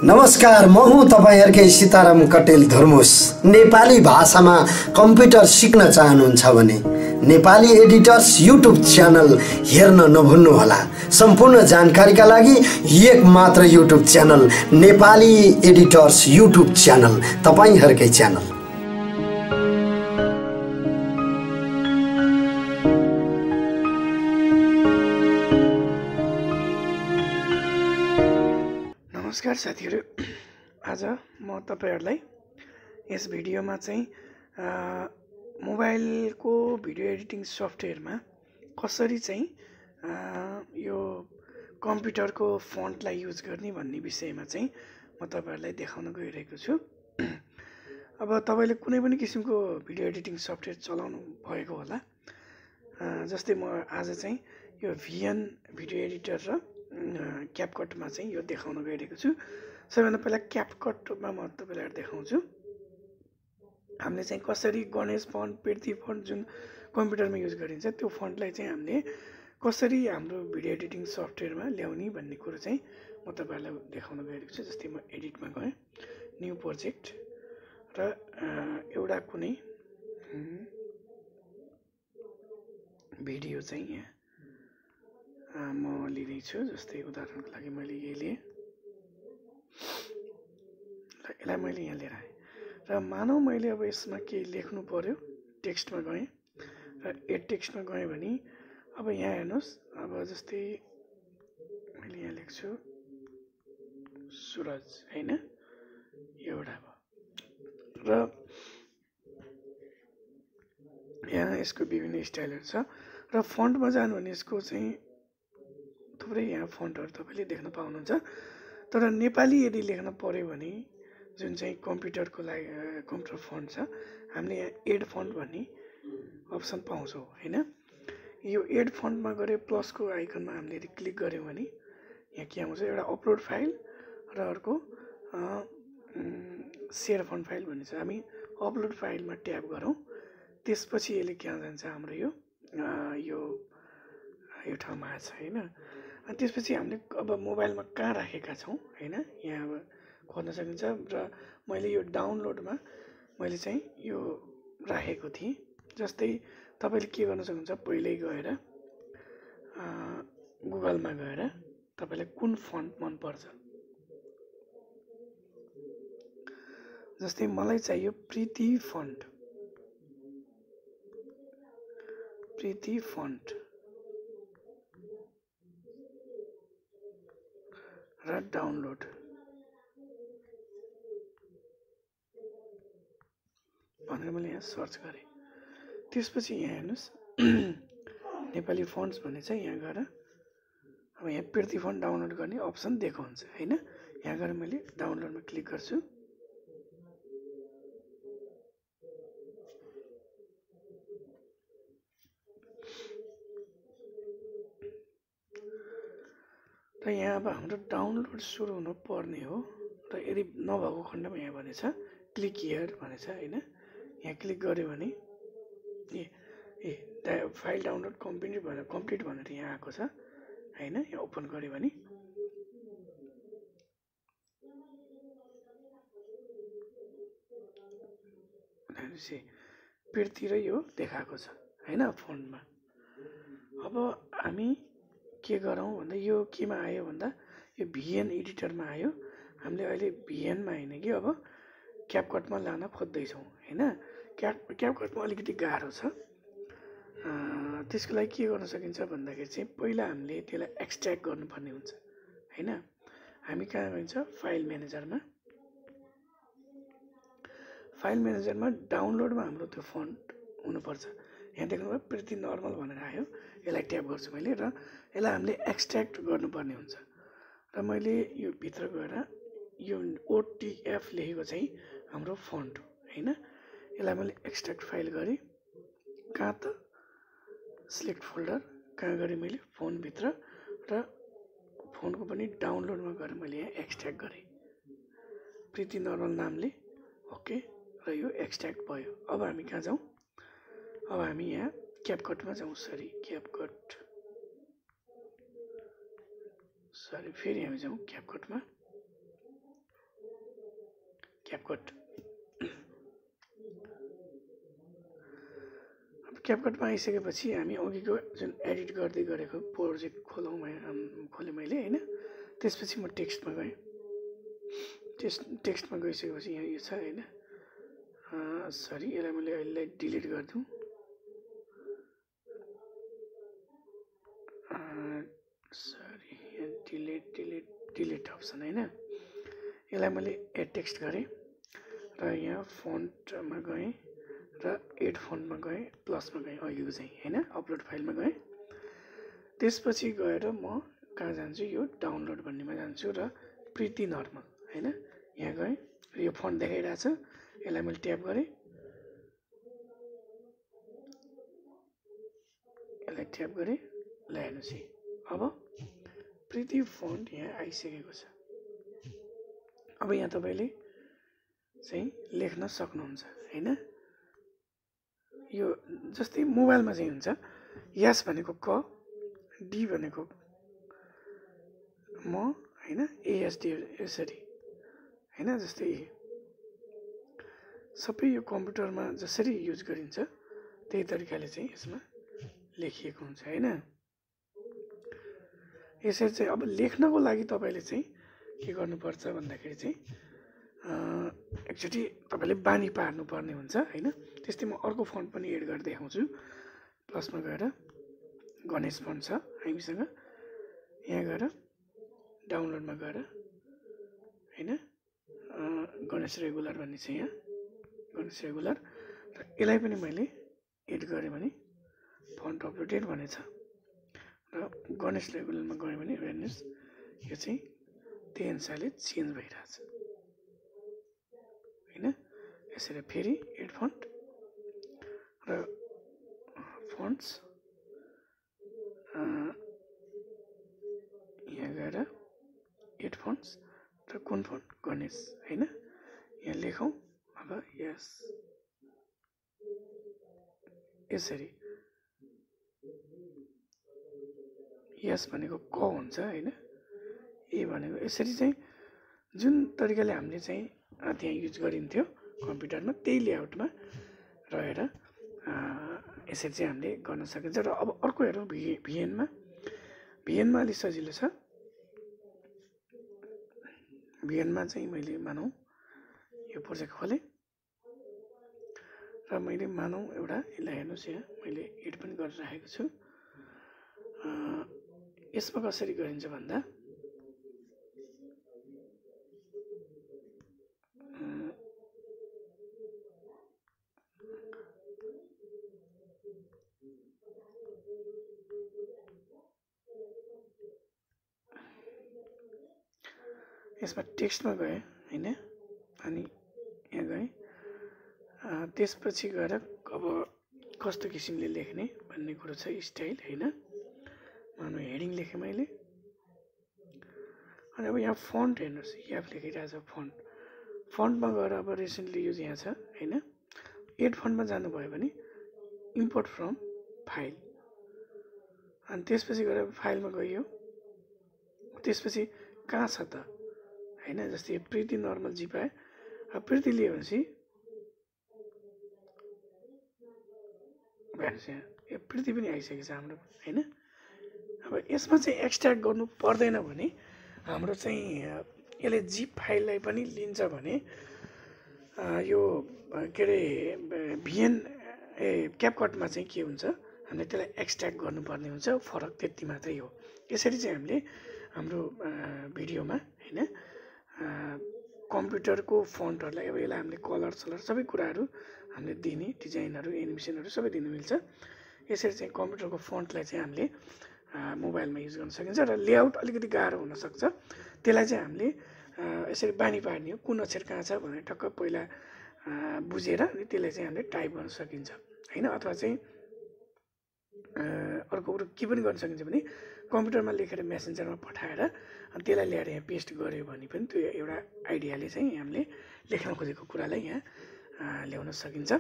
नमस्कार, म हुँ तपाईहरुकै सीताराम कटेल धर्मुस। नेपाली भाषामा कम्प्युटर सिक्न चाहनुहुन्छ भने नेपाली एडिटर्स युट्युब च्यानल हेर्न नभुल्नुहोला। सम्पूर्ण जानकारीका लागि एक मात्र YouTube channel Nepali editors YouTube channel, तपाईहरुकै च्यानल। नमस्कार साथीहरु, आज म तपाईहरुलाई यस भिडियोमा चाहिँ मोबाइलको भिडियो एडिटिङ सफ्टवेयरमा कसरी चाहिँ यो कम्प्युटरको फन्टलाई युज गर्ने भन्ने विषयमा चाहिँ म तपाईहरुलाई देखाउन गइरहेको छु। अब तपाईले कुनै पनि किसिमको भिडियो एडिटिङ सफ्टवेयर चलाउनु भएको होला। जस्तै म आज चाहिँ यो VN भिडियो एडिटर र क्यापकटमा चाहिँ यो देखाउन गइरहेको छु। सबैभन्दा पहिला क्यापकटमा म तपाईलाई देखाउँछु। हामीले चाहिँ कसरी गणेश फन्ट, प्रीति फन्ट जुन कम्प्युटरमा युज गरिन्छ त्यो फन्टलाई चाहिँ हामीले कसरी हाम्रो भिडियो एडिटिङ सफ्टवेयरमा ल्याउने भन्ने कुरो चाहिँ म तपाईहरुलाई देखाउन गइरहेको छु। जस्तै म एडिटमा गएँ, न्यू प्रोजेक्ट र एउटा कुनै भिडियो चाहिँ यहाँ म लिँदै छु। जस्तै उदाहरणको लागि मैले यही लिएँ र यसलाई मैले यहाँ लिएर आएँ र मानौ मैले अब यसमा केही लेख्नु पर्यो, टेक्स्टमा गएँ र एड टेक्स्टमा गएँ भने अब यहाँ हेर्नुस्, अब जस्तै मैले यहाँ लेख्छु सुरज हैन, एउटा भयो र यहाँ यसको विभिन्न स्टाइलहरु छ र फन्टमा जानु भने यसको चाहिँ थुप्रै यहाँ फन्टहरु तपाईले देख्न पाउनुहुन्छ। तर नेपाली यदि लेख्न पर्यो भने जुन चाहिँ कम्प्युटरको लागि कम्प्युटर फन्ट छ, हामीले यहाँ एड फन्ट भन्ने अप्सन पाउँछौं हैन। यो एड फन्टमा गरे प्लसको आइकनमा हामीले यदि क्लिक गर्यौं भने यहाँ के आउँछ, एउटा अपलोड फाइल र अर्को शेयर फन्ट फाइल भन्ने छ। हामी अपलोड फाइलमा ट्याप गरौँ, त्यसपछि यसले के जान्छ, हाम्रो यो ठाउँमा आछ हैन। अनि त्यसपछि हामीले अब मोबाइलमा कहाँ राखेका छौं हैन, यहाँ अब खोज्न सकिन्छ र मैले यो डाउनलोडमा मैले चाहिँ यो राखेको थिएँ। जस्तै तपाईले के गर्न सक्नुहुन्छ, पहिल्यै गएर गुगलमा गएर तपाईलाई कुन फन्ट मन पर्छ, जस्तै मलाई चाहियो प्रीति फन्ट र डाउनलोड भनेर मैले यहाँ सर्च गरेँ। त्यसपछि यहाँ हेर्नुस् नेपाली फन्ट्स भन्ने छ, यहाँ गएर अब यहाँ प्रीति फन्ट डाउनलोड गर्ने अप्सन देखाउँछ हैन। यहाँ गएर मैले डाउनलोडमा क्लिक गर्छु। र यहाँ अब हाम्रो डाउनलोड सुरु हुन पर्ने हो र यदि नभएको खण्डमा यहाँ भनेछ क्लिक हियर भनेछ हैन। यहाँ क्लिक गर्यो भने फाइल डाउनलोड कम्प्लिट भनेर यहाँ आएको छ हैन। यहाँ ओपन गर्यो भने प्रीति र यो देखाएको छ हैन फन्टमा। अब हामी के गरौँ भन्दा यो केमा आयो भन्दा यो VN एडिटरमा आयो। हामीले अहिले VN मा हैन कि अब क्यापकटमा लान खोज्दै छौं हैन। क्यापकटमा अलिकति गाह्रो छ। त्यसको लागि के गर्न सकिन्छ भन्दाखेरि चाहिँ पहिला हामीले त्यसलाई एक्सट्र्याक्ट गर्नुपर्ने हुन्छ हैन। हामी कहाँ गइन्छ, फाइल म्यानेजरमा डाउनलोडमा हाम्रो त्यो फन्ट हुनुपर्छ। यहाँ देख्नुभयो प्रीति नर्मल भनेर आयो, यसलाई ट्याप गर्छु मैले र यसलाई हामीले एक्सट्र्याक्ट गर्नुपर्ने हुन्छ। र मैले यो भित्र गएर यो OTF लेखेको चाहिँ हाम्रो फन्ट हैन। यसलाई मैले एक्सट्र्याक्ट फाइल गरेँ, कहाँ त सिलेक्ट फोल्डर कहाँ गरेँ मैले फोन भित्र र फोनको पनि डाउनलोडमा गएर मैले यहाँ एक्सट्र्याक्ट गरेँ प्रीति नर्मल नामले। ओके, र यो एक्सट्र्याक्ट भयो। अब हामी कहाँ जाउँ, अब हामी यहाँ क्यापकटमा जाउँ। फेरि हामी जाउँ क्यापकटमा। क्यापकट। अब क्यापकटमा आइसकेपछि हामी अघिको जुन एडिट गर्दै गरेको प्रोजेक्ट खोलेँ मैले होइन। त्यसपछि म टेक्स्टमा गएँ। टेक्स्टमा गइसकेपछि यहाँ यो छ होइन। सरी, यसलाई मैले अहिले डिलिट गरिदिउँ। सरी, डिलिट अप्सन होइन। यसलाई मैले एड टेक्स्ट गरेँ र यहाँ फन्टमा गएँ र एड फन्टमा गएँ, प्लसमा गएँ अघिको चाहिँ होइन, अपलोड फाइलमा गएँ। त्यसपछि गएर म कहाँ जान्छु, यो डाउनलोड भन्नेमा जान्छु र प्रीति नर्मल होइन यहाँ गएँ। यो फन्ट देखाइरहेछ, यसलाई मैले ट्याप गरेँ। ल हेर्नुहोस् है, अब प्रीति फन्ट यहाँ आइसकेको छ। अब यहाँ तपाईँले चाहिँ लेख्न सक्नुहुन्छ होइन। यो जस्तै मोबाइलमा चाहिँ हुन्छ, यस भनेको क, डी भनेको म होइन, एएसडी यसरी होइन। जस्तै सबै यो कम्प्युटरमा जसरी युज गरिन्छ त्यही तरिकाले चाहिँ यसमा लेखिएको हुन्छ होइन। यसरी चाहिँ अब लेख्नको लागि तपाईँले चाहिँ के गर्नुपर्छ भन्दाखेरि चाहिँ एकचोटि तपाईँले बानी पार्नुपर्ने हुन्छ होइन। त्यस्तै म अर्को फन्ट पनि एड गरेर देखाउँछु। प्लसमा गएर गणेश फन्ट छ हामीसँग, यहाँ गएर डाउनलोडमा गएर होइन गणेश रेगुलर भन्ने छ यहाँ, गणेश रेगुलर। र यसलाई पनि मैले एड गरेँ भने फन्ट अपलोडेड भनेछ र गणेश रेगुलरमा गएँ भने हेर्नुहोस् यो चाहिँ त्यही अनुसारले चेन्ज भइरहेछ होइन। यसरी फेरि एड फन्ट र फन्ट्स यहाँ गएर एड फन्ट्स र कुन फन्ट, गणेश होइन। यहाँ लेखौँ अब यस, यसरी यस भनेको क हुन्छ होइन, ए भनेको यसरी चाहिँ जुन तरिकाले हामीले चाहिँ त्यहाँ युज गरिन्थ्यो कम्प्युटरमा त्यही लेआउटमा रहेर यसरी चाहिँ हामीले गर्न सकिन्छ। र अब अर्को हेरौँ भिएनमा अलिक सजिलो छ। भिएनमा चाहिँ मैले मानौँ यो प्रोजेक्ट खोलेँ र मैले मानौँ एउटा, यसलाई हेर्नुहोस् यहाँ मैले एड पनि गरिराखेको छु। यसमा कसरी गरिन्छ भन्दा यसमा टेक्स्टमा गएँ होइन, अनि यहाँ गएँ। त्यसपछि गएर अब कस्तो किसिमले लेख्ने भन्ने कुरो छ, स्टाइल होइन। मानौँ हेडिङ लेखेँ मैले, अनि अब यहाँ फन्ट हेर्नुहोस्, यहाँ लेखिरहेछ फन्टमा गएर अब रिसेन्टली युज यहाँ छ होइन। एड फन्टमा जानुभयो भने इम्पोर्ट फ्रम फाइल, अनि त्यसपछि गएर फाइलमा गइयो। त्यसपछि कहाँ छ त होइन, जस्तै प्रीति नर्मल जी पाएँ। अब प्रीति लियो भनेपछि हेर्नुहोस् यहाँ यो प्रीति पनि आइसकेको छ हाम्रो होइन। अब यसमा चाहिँ एक्सट्र्याक्ट गर्नु पर्दैन भने हाम्रो चाहिँ यसले जिप फाइललाई पनि लिन्छ भने यो के अरे क्यापकटमा चाहिँ के हुन्छ, हामीले त्यसलाई एक्सट्र्याक्ट गर्नुपर्ने हुन्छ, फरक त्यति मात्रै हो। यसरी चाहिँ हामीले हाम्रो भिडियोमा होइन कम्प्युटरको फन्टहरूलाई अब यसलाई हामीले कलर सबै कुराहरू हामीले दिने, डिजाइनहरू एनिमेसनहरू सबै दिनु मिल्छ। यसरी चाहिँ कम्प्युटरको फन्टलाई चाहिँ हामीले मोबाइलमा युज गर्न सकिन्छ। र लेआउट अलिकति गाह्रो हुनसक्छ, त्यसलाई चाहिँ हामीले यसरी बानी पार्ने हो, कुन अक्षर कहाँ छ भनेर टक्क पहिला बुझेर अनि त्यसलाई चाहिँ हामीले टाइप गर्न सकिन्छ होइन। अथवा चाहिँ अर्को कुरो के पनि गर्न सकिन्छ भने कम्प्युटरमा लेखेर मेसेन्जरमा पठाएर अनि त्यसलाई ल्याएर यहाँ पेस्ट गऱ्यो भने पनि त्यो एउटा आइडियाले चाहिँ हामीले लेख्न खोजेको कुरालाई यहाँ ल्याउन सकिन्छ।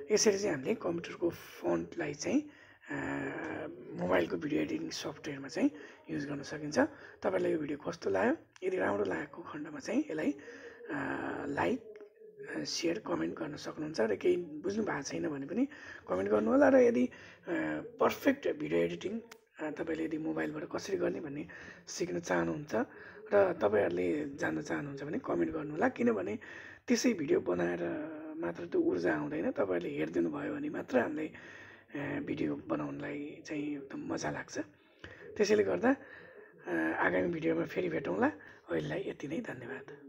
यसरी चाहिँ हामीले कम्प्युटरको फन्टलाई चाहिँ मोबाइलको भिडियो एडिटिङ सफ्टवेयरमा चाहिँ युज गर्न सकिन्छ। तपाईँलाई यो भिडियो कस्तो लाग्यो? यदि राम्रो लागेको खण्डमा चाहिँ यसलाई लाइक सेयर कमेन्ट गर्न सक्नुहुन्छ र केही बुझ्नु भएको छैन भने पनि कमेन्ट गर्नुहोला। र यदि पर्फेक्ट भिडियो एडिटिङ तपाईँले यदि मोबाइलबाट कसरी गर्ने भन्ने सिक्न चाहनुहुन्छ र तपाईँहरूले जान्न चाहनुहुन्छ भने कमेन्ट गर्नुहोला। किनभने त्यसै भिडियो बनाएर मात्र त्यो ऊर्जा आउँदैन, तपाईँहरूले हेरिदिनु भयो भने मात्र हामीलाई भिडियो बनाउनलाई चाहिँ एकदम मजा लाग्छ। त्यसैले गर्दा आगामी भिडियोमा फेरि भेटौँला। अहिलेलाई यति नै, धन्यवाद।